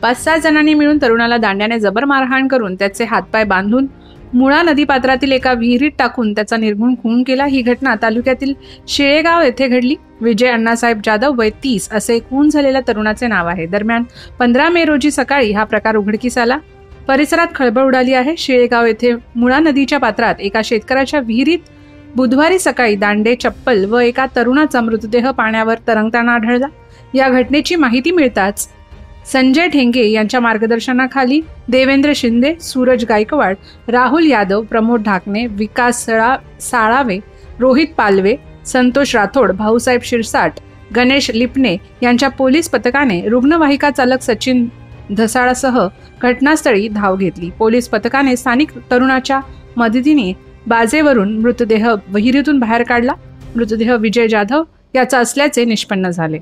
5-6 जणांनी मिळून तरुणाला दांड्याने जबर मारहाण करून त्याचे हातपाय बांधून मुळा नदीपात्रातील एका विहिरीत टाकून त्याचा निर्घृण खून केला। ही घटना तालुक्यातील शेळेगाव येथे घडली। विजय अण्णासाहेब जाधव वय 30 असे खून झालेल्या तरुणाचे नाव आहे। दरम्यान 15 मे रोजी सकाळी हा प्रकार उघडकीस आला। परिसरात खळबळ उडाली आहे। शेळेगाव येथे मुळा नदीच्या पात्रात एका शेतकऱ्याच्या विहिरीत बुधवारी सकाळी दांडे, चप्पल व एका तरुणाचा मृतदेह पाण्यावर तरंगताना आढळला। या घटनेची माहिती मिळताच संजय ठेंगे यांच्या मार्गदर्शनाखाली देवेंद्र शिंदे, सूरज गायकवाड, राहुल यादव, प्रमोद ढाकणे, विकास साळावे, रोहित पालवे, संतोष राठोड, भाऊसाहेब शिरसाट, गणेश लिपणे यांच्या पोलीस पथकाने रुग्णवाहिका चालक सचिन धसाळासह घटनास्थळी धाव घेतली। पोलीस पथकाने स्थानिक तरुणाच्या मदतीने बाजेवरून मृतदेह विहिरीतून बाहेर काढला। मृतदेह विजय जाधव याचा असल्याचे निष्पन्न झाले।